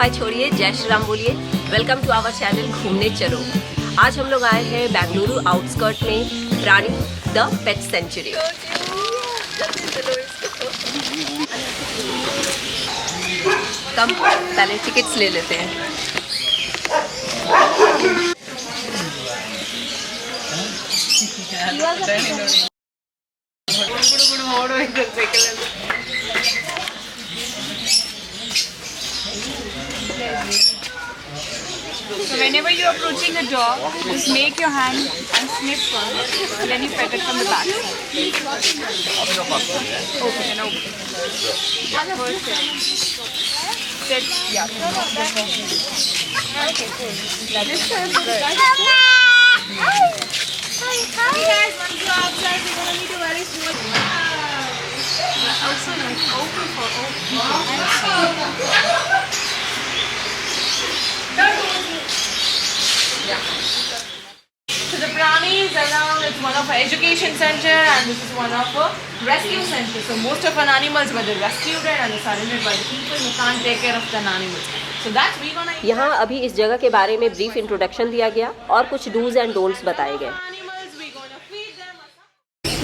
हाय छोड़िए, जय श्री राम बोलिए। वेलकम टू आवर चैनल घूमने चलो। आज हम लोग आए हैं बेंगलुरु आउटस्कर्ट में प्राणी द पेट सेंचुरी। तब पहले टिकट्स ले लेते हैं। So whenever you are approaching the dog, just make your hand and sniff first, and then you pet it from the back side. Open and open. First sit. Yeah. Okay, cool. This time good. Hi guys, once you're outside, we're gonna need a very small. Also like open for So the Prani is around, it's one of our education center and this is one of our rescue center. So most of our animals were rescued and surrendered by the people who can't take care of the animals. So that's we gonna. यहाँ अभी इस जगह के बारे में brief introduction दिया गया और कुछ डूज एंड डोंट्स बताए गए।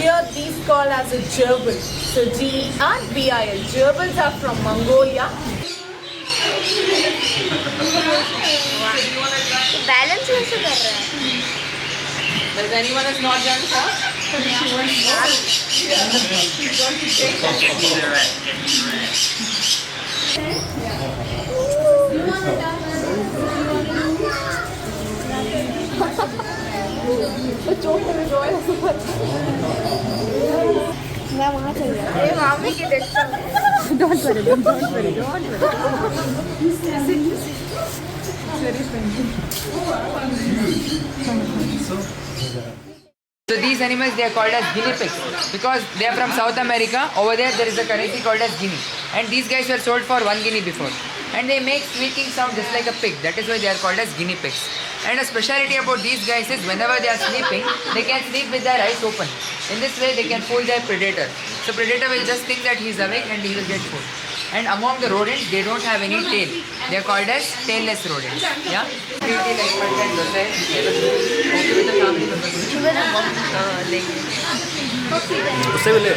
Here these called as a gerbil. So G-R-B-I-L. Gerbils are from Mongolia. Balance कैसे कर रहा है? Does anyone has not done so? मैं वहाँ चल रहा हूँ। मामी की देखता हूँ। Don't worry, don't worry, don't worry. Very friendly. So these animals, they are called as guinea pigs because they are from South America. Over there is a currency called as guinea, and these guys were sold for 1 guinea before, and they make squeaking sound just like a pig. That is why they are called as guinea pigs. And a speciality about these guys is whenever they are sleeping, they can sleep with their eyes open. In this way, they can fool their predator. So predator will just think that he is awake and he will get fooled. And among the rodents, they don't have any tail. They are called as tailless rodents. Yeah. Pretty like pet and docile. Okay with the family members. उससे मिले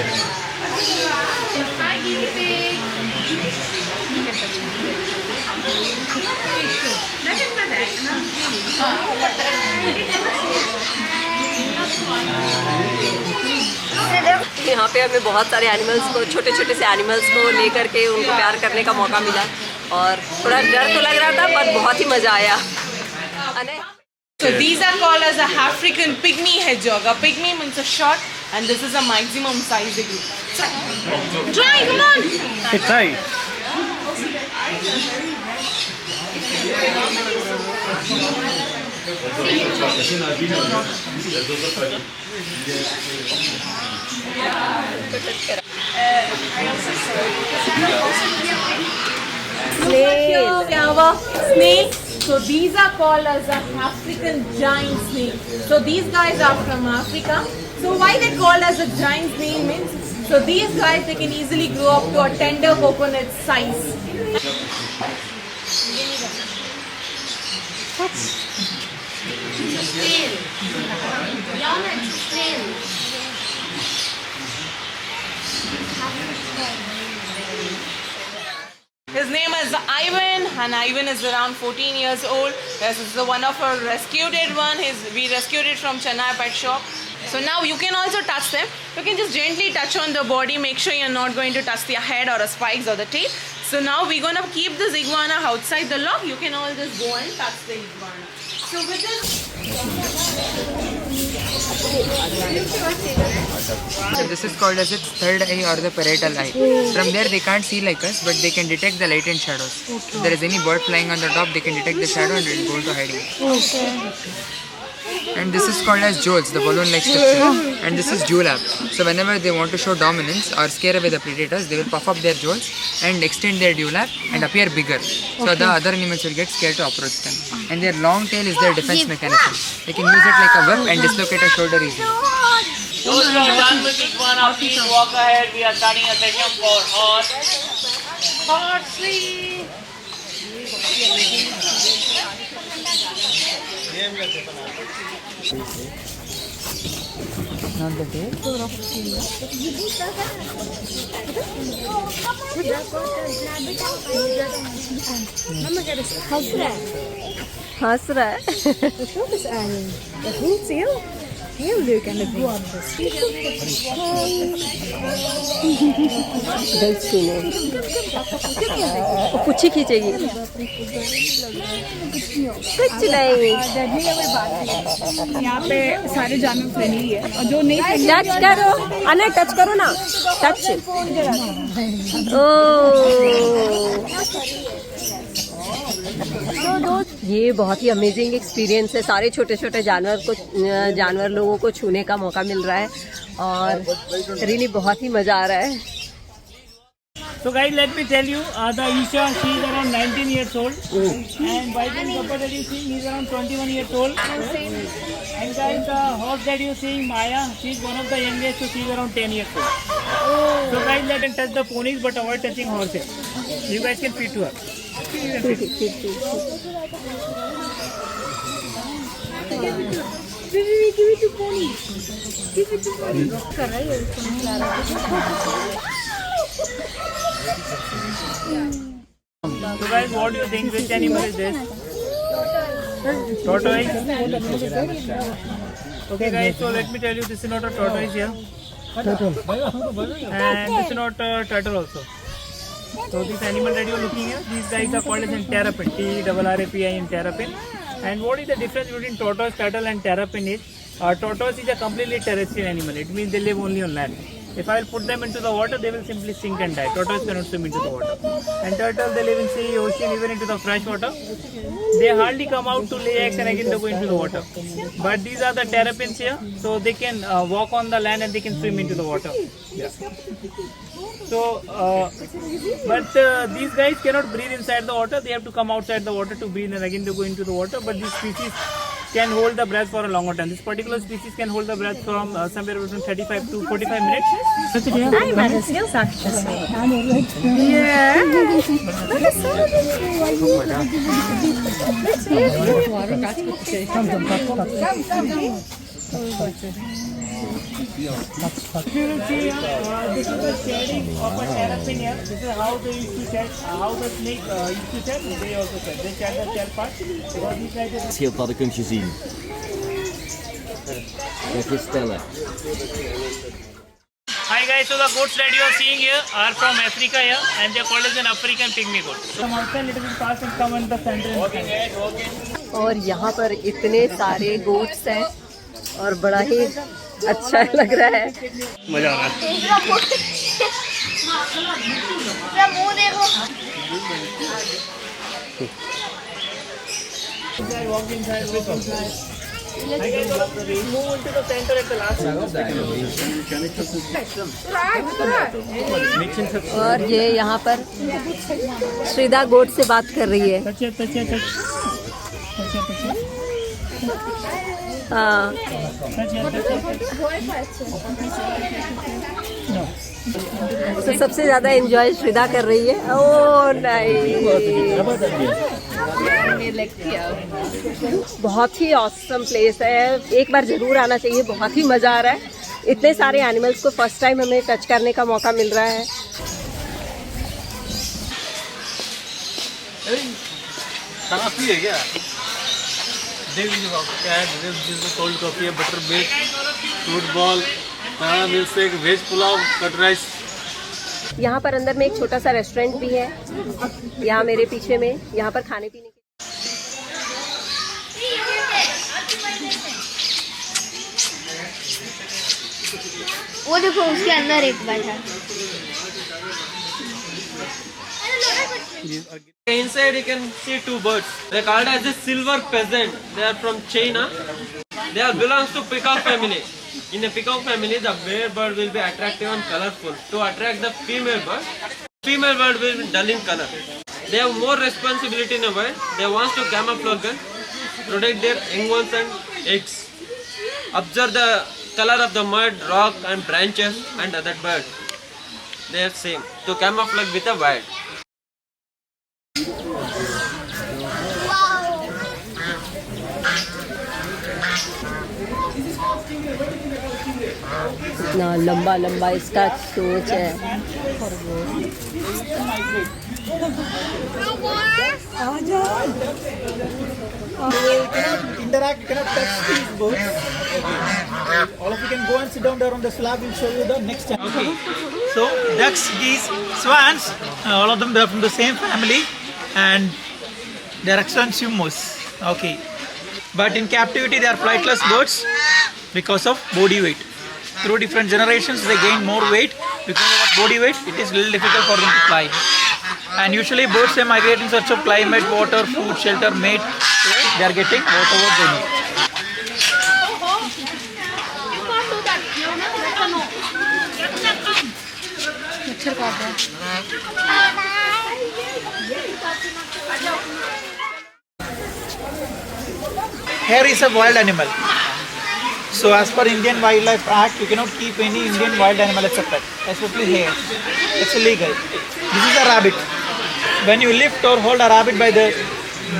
यहाँ पे हमें बहुत सारे animals को, छोटे छोटे से एनिमल्स को लेकर के उनको प्यार करने का मौका मिला और थोड़ा डर तो लग रहा था पर बहुत ही मज़ा आया। So these are called as a African pygmy hedgehog. A pygmy means a short, and this is a maximum size degree. Try, come on. Try Snail. So these are called as a African giant snail. So these guys are from Africa. So why they called as a giant snail means, so these guys they can easily grow up to a tender coconut size. His name is Ivan, and Ivan is around 14 years old. This is the one of our rescued one. We rescued it from Chennai pet shop. So now you can also touch them. You can just gently touch on the body. Make sure you're not going to touch the head or the spikes or the tail. So now we're gonna keep this iguana outside the lock. You can all just go and touch the iguana. So with this. So this is called as its third eye or the parietal eye. From there they can't see like us, but they can detect the light and shadows. If there is any bird flying on the top, they can detect the shadow and it will go into hiding. And this is called as jewels, the balloon-like structure. And this is dewlap. So whenever they want to show dominance or scare away the predators, they will puff up their jewels and extend their dewlap and appear bigger. So the other animals will get scared to approach them. And their long tail is their defense mechanism. They can use it like a whip and dislocate a shoulder easily. Those who are done with iguana, please walk ahead. We are starting a session for horse. Horsey. Not the tail. हंस रहा है। Heel leuk aan de boom. गल सुनो, वो कुछ ही खींचेगी, कुछ नहीं। यहाँ पे सारे जानवर फ्रेंडली है और जो नहीं friendly टच करो, अने टच करो ना, टच। ओ ये बहुत ही अमेजिंग एक्सपीरियंस है। सारे छोटे छोटे जानवर लोगों को छूने का मौका मिल रहा है और रियली बहुत ही मज़ा आ रहा है। So guys, let me tell you, the Isha, she is around 19 years old, and Bison Gopal that you see, he is around 21 years old. And guys, the horse that you see, Maya, she is one of the youngest, so she is around 10 years old. So guys, let them touch the ponies, but avoid touching horses. You guys can feed to her. Give it to pony. Give it to pony. कर रही है उसको नहीं ला रहा है। So guys, what do you think? Which animal is this? Tortoise. Okay guys, so let me tell you, this is not a tortoise here. And this is not a turtle also. So this animal that you are looking at, these guys are called as terrapin, T-R-R-A-P-I-N, terrapin. And what is the difference between tortoise, turtle and terrapin is, tortoise is a completely terrestrial animal. It means they live only on land. If I will put them into the water, they will simply sink and die. Tortoise cannot swim into the water. And turtle, they live in sea, ocean, even into the fresh water. They hardly come out to lay eggs and again they go into the water. But these are the terrapins here, so they can walk on the land and they can swim into the water. Yeah. So, these guys cannot breathe inside the water. They have to come outside the water to breathe and again they go into the water. But this species can hold the breath for a longer time. This particular species can hold the breath from somewhere between 35 to 45 minutes. Ai, maar dat is heel zachtjes. Ja. If you will see, this is the shading of a terrapin here. This is how they used to shed, how the snake used to shed. They also shed. They shed the shell part. Because these guys are Schildpadden zien. Kijk eens stellen. Hi guys, so the goats that you are seeing here are from Africa here and they are called as an African pygmy goat. Come outside little bit fast and come in the center. और यहाँ पर इतने सारे goats हैं और बड़ा ही अच्छा लग रहा है। मजा आ रहा है। मुंह देखो। Inside, walk inside, look inside. I guys move into the center at the last. और ये यहाँ पर श्रीदा गोट से बात कर रही है। Touch it. हाँ, तो सबसे ज़्यादा एंजॉय श्रीदा कर रही है। ओह नहीं, बहुत ही ऑसम प्लेस है, एक बार ज़रूर आना चाहिए। बहुत ही मज़ा आ रहा है। इतने सारे एनिमल्स को फर्स्ट टाइम हमें टच करने का मौका मिल रहा है। खाना फ्री है क्या? देख लीजिए क्या है, जिसमें कोल्ड कॉफ़ी है, buttermilk, fruit ball, banana milkshake, veg pulao, cut rice. यहाँ पर अंदर में एक छोटा सा रेस्टोरेंट भी है, यहाँ मेरे पीछे में, यहाँ पर खाने पीने के। वो देखो उसके अंदर एक बैठा। Inside you can see two birds. They are called as the silver pheasant. They are from China. They are belongs to peacock family. In the peacock family, the male bird will be attractive and colorful. To attract the female bird will be dull in color. They have more responsibility in a bird. They want to camouflage and protect their young ones and eggs. Observe the color of the mud, rock and branches and other bird. They are same to camouflage with a bird. इतना लंबा लंबा इसका सोच है। Interact, you cannot touch these boats. All of you can go and sit down there on the slab. We'll show you the next time. Okay. So ducks, geese, swans, all of them they are from the same family, and they are excellent swimmers. Okay. But in captivity they are flightless birds because of body weight. Through different generations they gain more weight. Because of that body weight, it is little difficult for them to fly. And usually birds they migrate in search of climate, water, food, shelter, mate. They are getting whatever they need. Hare is a wild animal. So as per Indian Wildlife Act, you cannot keep any Indian wild animal as a pet, especially hare. It's illegal. This is a rabbit. When you lift or hold a rabbit by the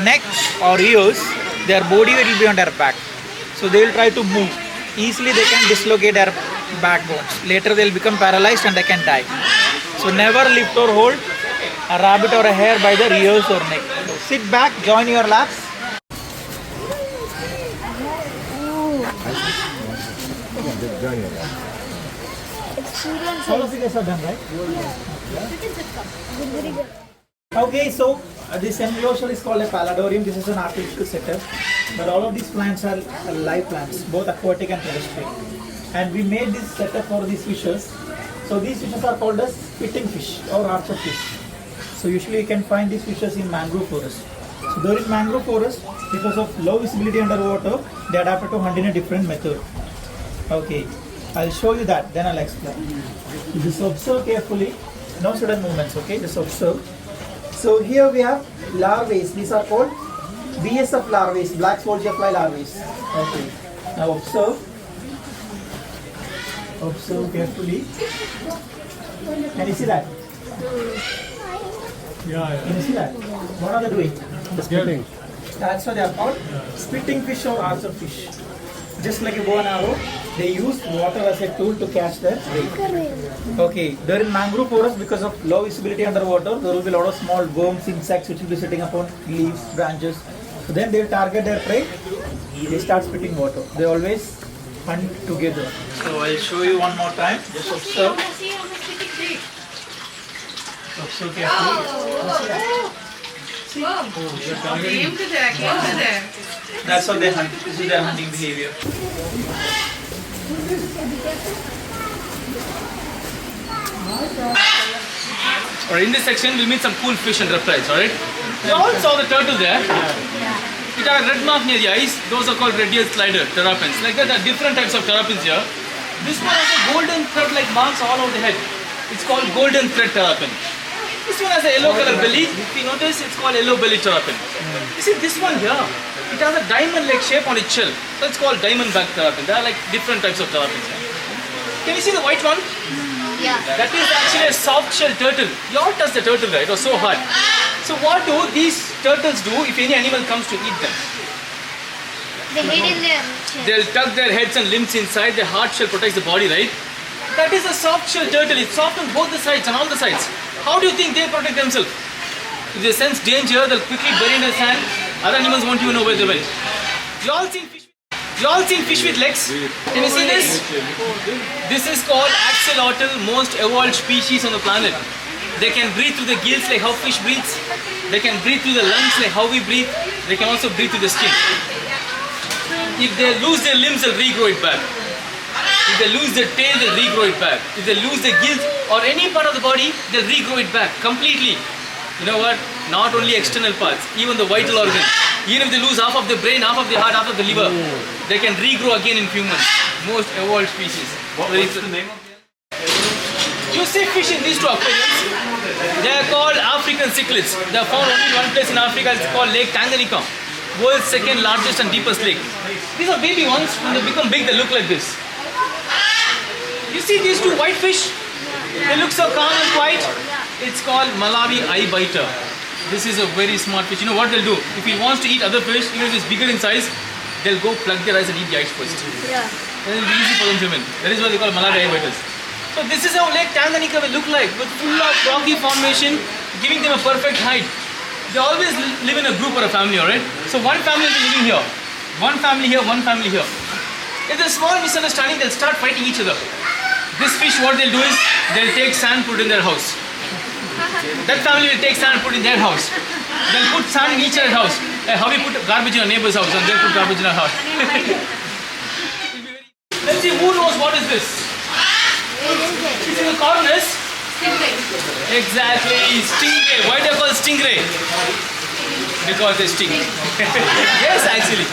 neck or ears, their body weight will be on their back. So they will try to move. Easily they can dislocate their backbones. Later they will become paralyzed and they can die. So never lift or hold a rabbit or a hare by the ears or neck. So sit back, join your laps. All of you guys are done, right? Okay, so this enclosure is called a palladorium. This is an artificial setup. But all of these plants are live plants, both aquatic and terrestrial. And we made this setup for these fishes. So these fishes are called as spitting fish or archer fish. So usually you can find these fishes in mangrove forest. So during mangrove forest, because of low visibility underwater, they adapted to hunt in a different method. Okay, I'll show you that, then I'll explain. Just observe carefully, no sudden movements, okay, just observe. So here we have larvae, these are called BSF larvae, black soldier fly larvae. Okay, now observe. Observe carefully. Can you see that? Yeah. Can you see that? What are they doing? Spitting. That's why they are called spitting fish or archer fish. Just like a bow and arrow, they use water as a tool to catch their prey. Okay, they're in mangrove forest because of low visibility underwater. There will be a lot of small worms, insects which will be sitting upon leaves, branches. So then they will target their prey. They start spitting water. They always hunt together. So I'll show you one more time. Just observe. Observe carefully. That's how they hunt. This is their hunting behavior. Alright, in this section we'll meet some cool fish and reptiles, alright? We all saw the turtle there. It has a red mark near the eyes. Those are called radial slider terrapins. Like that, there are different types of terrapins here. This one has a golden thread-like marks all over the head. It's called golden thread terrapin. This one has a yellow color belly. If you notice, it's called yellow belly terrapin. You see this one here, it has a diamond-like shape on its shell. So it's called diamond-back terrapin. There are like different types of terrapins here. Can you see the white one? Yeah. That is actually a soft-shell turtle. You all touched the turtle, right? It was so hard. So what do these turtles do if any animal comes to eat them? They hid in their chest. They'll tuck their heads and limbs inside. Their hard shell protects the body, right? That is a soft-shell turtle. It's soft on both the sides and all the sides. How do you think they protect themselves? If they sense danger, they'll quickly bury in the sand. Other animals won't even know where they went. You all seen fish with legs? Can you see this? This is called axolotl, most evolved species on the planet. They can breathe through the gills like how fish breathes. They can breathe through the lungs like how we breathe. They can also breathe through the skin. If they lose their limbs, they'll regrow it back. If they lose their tail, they'll regrow it back. If they lose their gills or any part of the body, they'll regrow it back completely. You know what? Not only external parts, even the vital organs. Even if they lose half of the brain, half of the heart, half of the liver, they can regrow again in few months. Most evolved species. What's the name of them? You see fish in these two aquariums. They are called African cichlids. They are found only in one place in Africa. It's called Lake Tanganyika. World's second largest and deepest lake. These are baby ones. When they become big, they look like this. You see these two white fish? They look so calm and quiet. It's called Malawi eye biter. This is a very smart fish. You know what they'll do? If he wants to eat other fish, even if it's bigger in size, they'll go plug their eyes and eat the eyes first. Yeah. then it will be easy for them to win. That is why they call Malaga aviators. So this is how Lake Tanganyika will look like, with full of rocky formation, giving them a perfect height. They always live in a group or a family, alright? So one family will be living here, one family here, one family here. If there's a small misunderstanding, they'll start fighting each other. This fish, what they'll do is, they'll take sand, put in their house. That family will take sand, put in their house. They'll put sand in each other's house. Like how we put garbage in our neighbor's house, and they'll put garbage in our house. Let's see who knows what is this. It's in the corners. Stingray. Exactly, stingray. Why do you call stingray? Because they sting. Yes, actually.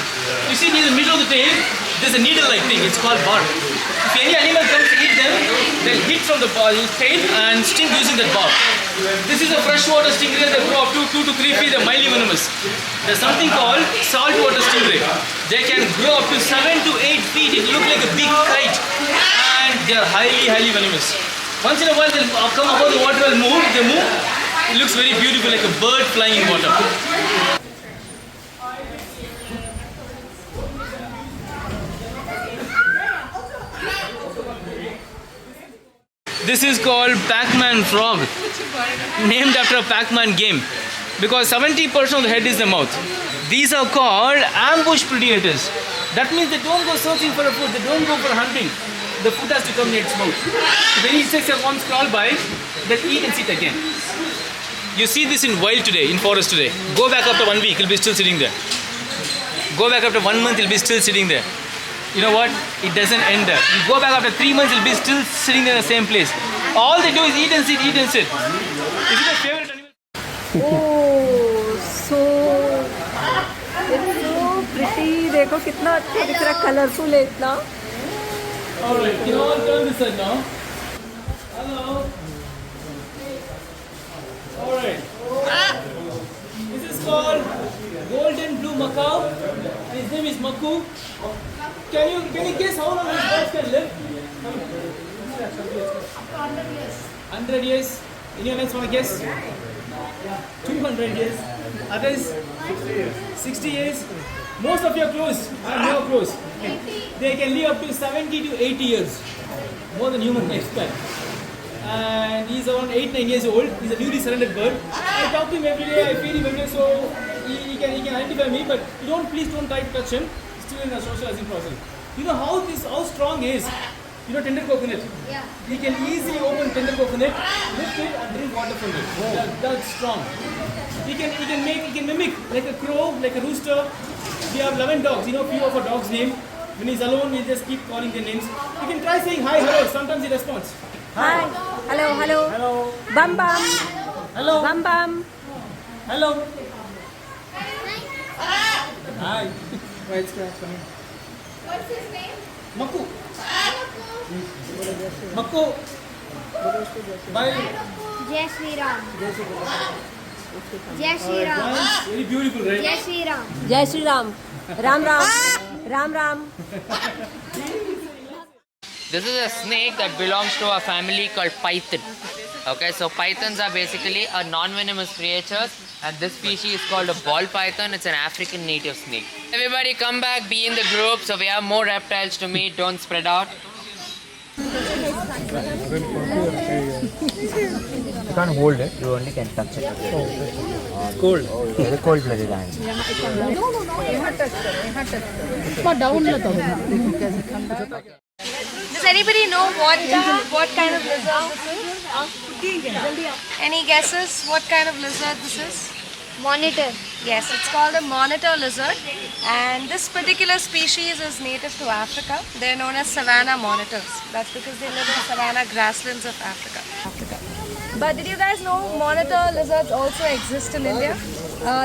You see, in the middle of the tail, there's a needle-like thing. It's called barb. If any animal comes to eat them, they'll hit from the tail and sting using that barb. This is a freshwater stingray. They grow up to 2 to 3 feet. They're mildly venomous. There's something called saltwater stingray. They can grow up to 7 to 8 feet. It looks like a big kite, and they're highly, highly venomous. Once in a while, they'll come above the water and move. They move. It looks very beautiful, like a bird flying in water. This is called Pac-Man frog, named after a Pac-Man game, because 70% of the head is the mouth. These are called ambush predators. That means they don't go searching for a food, they don't go for hunting. The food has to come near its mouth. So when insects have once crawled by, they'll eat and sit again. You see this in wild today, in forest today. Go back after 1 week, it'll be still sitting there. Go back after 1 month, it'll be still sitting there. You know what? It doesn't end there. You go back after 3 months, it'll be still sitting there in the same place. All they do is eat and sit, eat and sit. Is it your favorite animal? Oh, so it's so pretty. देखो कितना अच्छा दिख रहा है, colourful है इतना. Alright, you all turn this side now. Hello. Alright. This is called golden blue macaw, and his name is Maku. Can you guess how long this bird can live? 100 years. Anyone else want to guess? 200 years. Others? 60 years. Most of your close are more close. They can live up to 70 to 80 years. More than human lifespan. And he's around 8-9 years old. He's a newly surrendered bird. I talk to him every day, I feed him every day, so he can identify me, but please don't try to touch him. He's still in the socializing process. You know how strong he is? You know tender coconut? Yeah. He can easily open tender coconut, lift it and drink water from it. That's strong. He can mimic like a crow, like a rooster. We have 11 dogs. You know few of our dogs' name. When he's alone, we just keep calling their names. You can try saying hi, hello. Sometimes he responds. Hi, hello, hello, Hello. bum bum, Hello. bum bum. Hello. Hi. White scratch coming. What's his name? Maku. Maku. Bye. Jai Shri Ram. Jai Shri Ram. Very beautiful, right? Jai Shri Ram. जय Shri Ram, Ram Ram, Ram Ram. This is a snake that belongs to a family called python. Okay, so pythons are basically a non-venomous creature, and this species is called a ball python. It's an African native snake. Everybody come back, be in the group, so we have more reptiles to meet. Don't spread out. You can't hold it, you only can touch it. It's cold. It's a cold-blooded animal. Does anybody know what kind of lizard this is? Any guesses what kind of lizard this is? Monitor. Yes, it's called a monitor lizard, and this particular species is native to Africa. They're known as savanna monitors. That's because they live in savanna grasslands of Africa. But did you guys know monitor lizards also exist in India?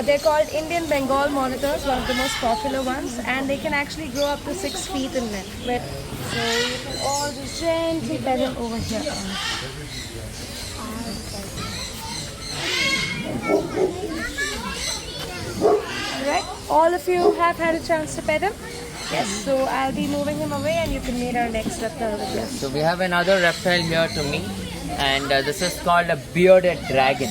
They're called Indian Bengal monitors, one of the most popular ones, and they can actually grow up to 6 feet in length. So you can all just gently pet them over here. Alright, all of you have had a chance to pet him? Yes, so I'll be moving him away and you can meet our next reptile with us. So we have another reptile here to meet, and this is called a bearded dragon.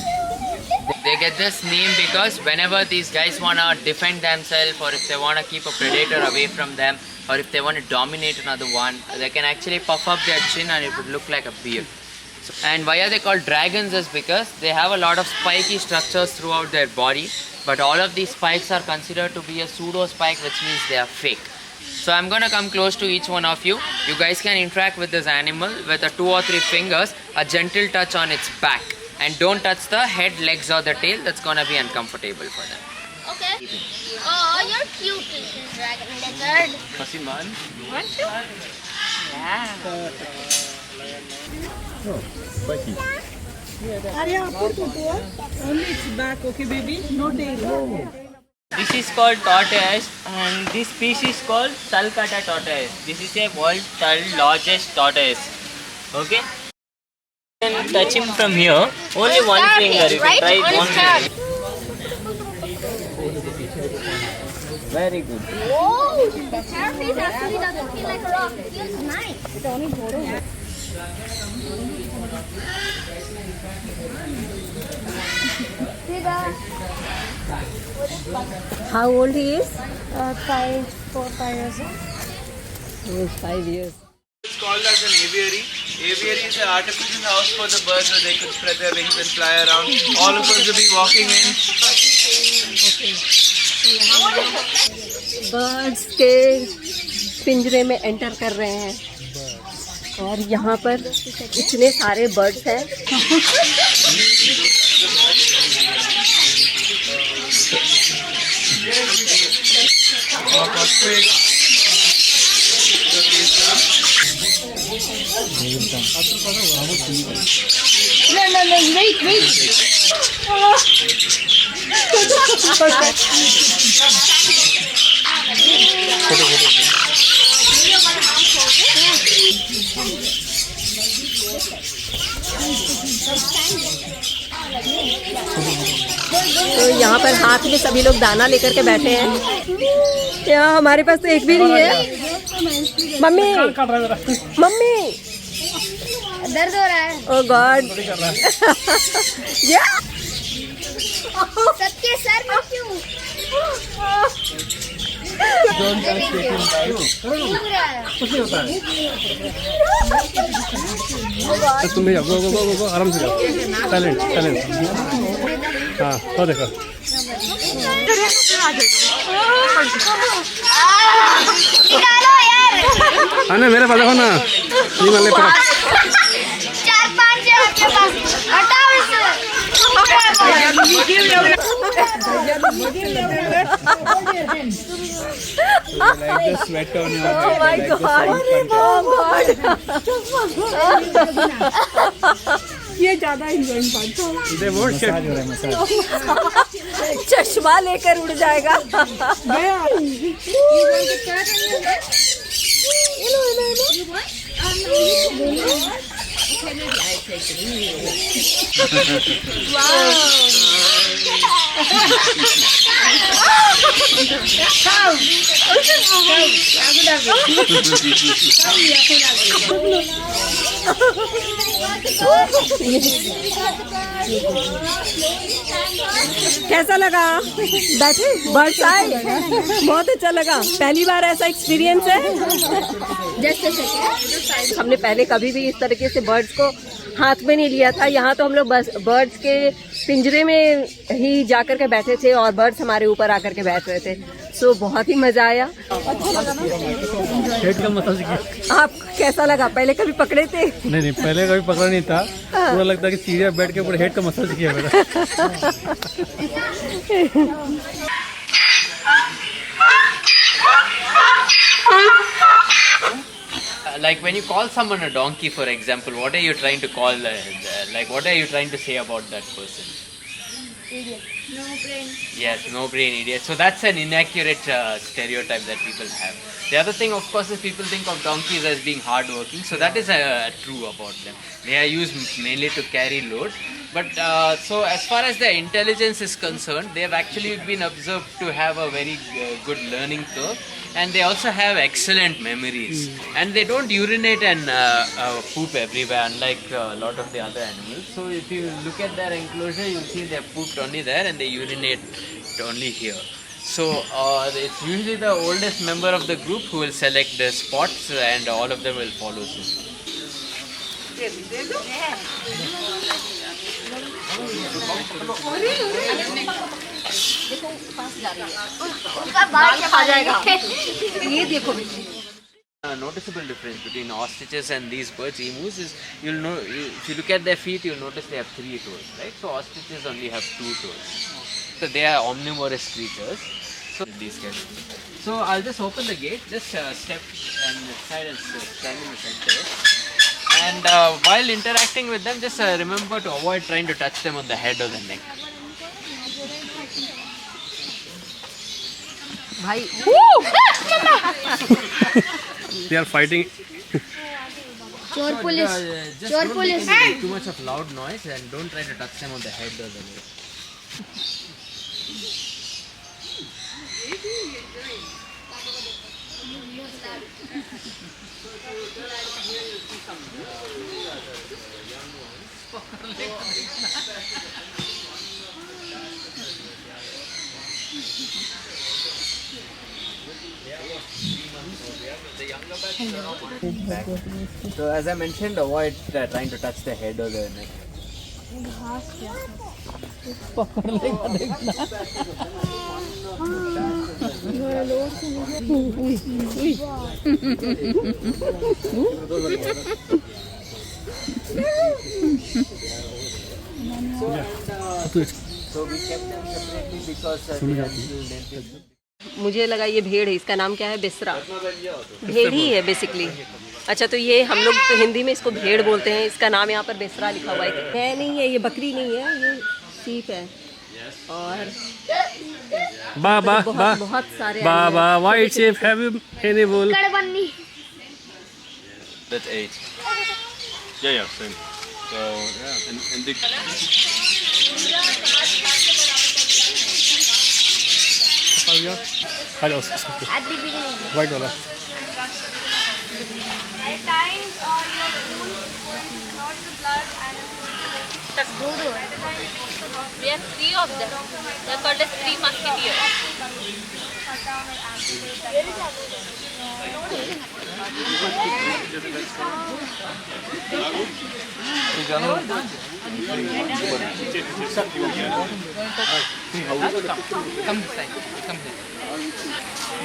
They get this name because whenever these guys want to defend themselves, or if they want to keep a predator away from them, or if they want to dominate another one, they can actually puff up their chin and it would look like a beard. And why are they called dragons is because they have a lot of spiky structures throughout their body, but all of these spikes are considered to be a pseudo spike, which means they are fake. So I'm gonna come close to each one of you. You guys can interact with this animal with a 2 or 3 fingers, a gentle touch on its back, and don't touch the head, legs or the tail. That's gonna be uncomfortable for them. Okay. Oh, you're cute, little dragon lizard. Kasiman. Want you? This is called tortoise, and this species is called sulcata tortoise. This is a world's largest tortoise. Okay? You can touch him from here. Only one finger. You can try it one finger. Very good. Whoa! The carapace actually doesn't feel like a rock. It feels nice. How old he is? 4-5 years old. He is 5 years. It's called as an aviary. Aviary is an artificial house for the birds so they could spread their wings and fly around. All of us will be walking in. Birds के पिंजरे में enter कर रहे हैं और यहाँ पर इतने सारे बर्ड्स हैं. तो यहाँ पर हाथ में सभी लोग दाना लेकर के बैठे हैं. यहाँ हमारे पास तो एक भी नहीं है. मम्मी मम्मी दर्द हो रहा है. ओह गॉड. सबके सर में क्यों? तुम भी जाओ, गो आराम से जाओ. साइलेंट. हाँ वो देखो. निकालो यार. आना मेरे पास देखो ना. ये वाले पर 4-5 है आपके पास. हटाओ इसे. like the sweat on your Oh head. my like god. ये ज्यादा एंजॉइंग पार्ट था. They won't shut. चश्मा लेकर उड़ जाएगा. कैसा लगा? बैठे बर्ड्स आए, बहुत अच्छा लगा. पहली बार ऐसा एक्सपीरियंस है. हमने पहले कभी भी इस तरीके से बर्ड्स को हाथ में नहीं लिया था. यहाँ तो हम लोग बस बर्ड्स के पिंजरे में ही जाकर के बैठे थे और बर्ड्स हमारे ऊपर आकर के बैठ रहे थे. सो बहुत ही मजा आया. हेड का मसाज किया. आप कैसा लगा? पहले कभी पकड़े थे? नहीं पहले कभी पकड़ा नहीं था. पूरा लगता है कि सीढ़िया बैठ के पूरे हेड का मसाज किया मेरा. Like when you call someone a donkey, for example, what are you trying to call? Like what are you trying to say about that person? Idiot. No brain. Yes, no brain idiot. So that's an inaccurate stereotype that people have. The other thing, of course, is people think of donkeys as being hardworking. So that is true about them. They are used mainly to carry load. But so as far as their intelligence is concerned, they have actually been observed to have a very good learning curve. And they also have excellent memories. And they don't urinate and poop everywhere, unlike a lot of the other animals. So if you look at their enclosure, you'll see they're pooped only there and they urinate only here. So it's usually the oldest member of the group who will select the spots, and all of them will follow suit. A noticeable difference between ostriches and these birds, emus, is you'll know if you look at their feet, you'll notice they have 3 toes, right? So ostriches only have 2 toes. So they are omnivorous creatures. So these guys. So I'll just open the gate. Just step and side and stand in the center. And while interacting with them, just remember to avoid trying to touch them on the head or the neck. They are fighting. Chor police. Just Chor don't police. make too much of loud noise, and don't try to touch them on the head or the neck. So as I mentioned, avoid trying to touch the head or the neck. So we kept them separately because मुझे लगा ये भेड़ है, इसका नाम क्या है? बेसरा। भेड़ ही है बेसिकली। अच्छा, तो ये हम लोग तो हिंदी में इसको भेड़ बोलते हैं, इसका नाम यहाँ पर बेसरा लिखा हुआ है। नहीं है, ये बकरी नहीं है, ये सीप है। और बहुत सारे White sheep, have you any wool? That's 8. Yeah, same. So yeah, and the Hello. At the beginning. White wala. At times, your wool not the blood and We have 3 of them. They are called as 3 musketeers.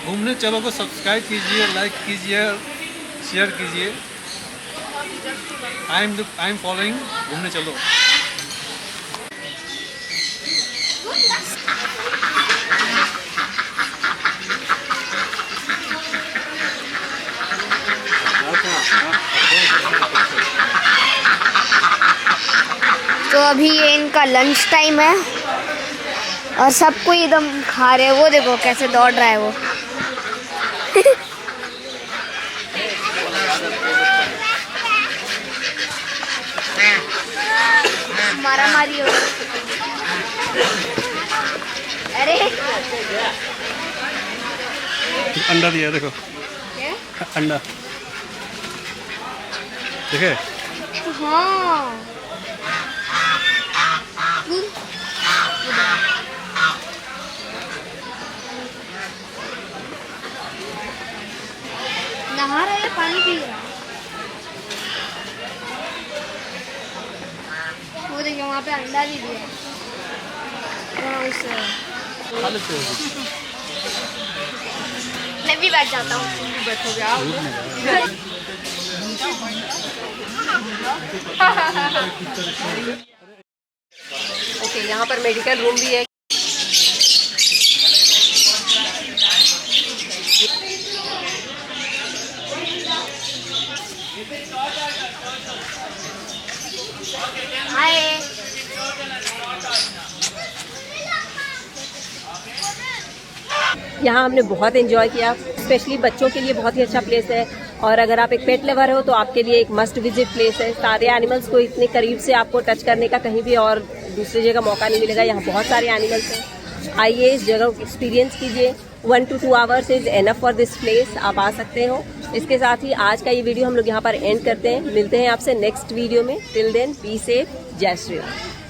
घूमने चलो को subscribe कीजिए, like कीजिए, share कीजिए। I am following घूमने चलो। तो अभी ये इनका लंच टाइम है और सबको एकदम खा रहे हैं। वो देखो कैसे दौड़ रहा है वो। मारा मारी हो। अरे अंडा दिया देखो। अंडा देखे? हाँ नहा रहा है, पानी पी रहा है। वो देखिए वहाँ पे अंडा भी दिया है। मैं भी बैठ जाता हूँ। बैठोगे आप? ओके, यहाँ पर मेडिकल रूम भी है। हाय। यहाँ हमने बहुत एंजॉय किया, स्पेशली बच्चों के लिए बहुत ही अच्छा प्लेस है। और अगर आप एक पेट लवर हो तो आपके लिए एक मस्ट विजिट प्लेस है। सारे एनिमल्स को इतने करीब से आपको टच करने का कहीं भी और दूसरी जगह मौका नहीं मिलेगा। यहाँ बहुत सारे एनिमल्स हैं। आइए इस जगह को एक्सपीरियंस कीजिए। 1 to 2 hours is enough for this place. आप आ सकते हो। इसके साथ ही आज का ये वीडियो हम लोग यहाँ पर एंड करते हैं। मिलते हैं आपसे नेक्स्ट वीडियो में। Till then be safe. जय श्री राम।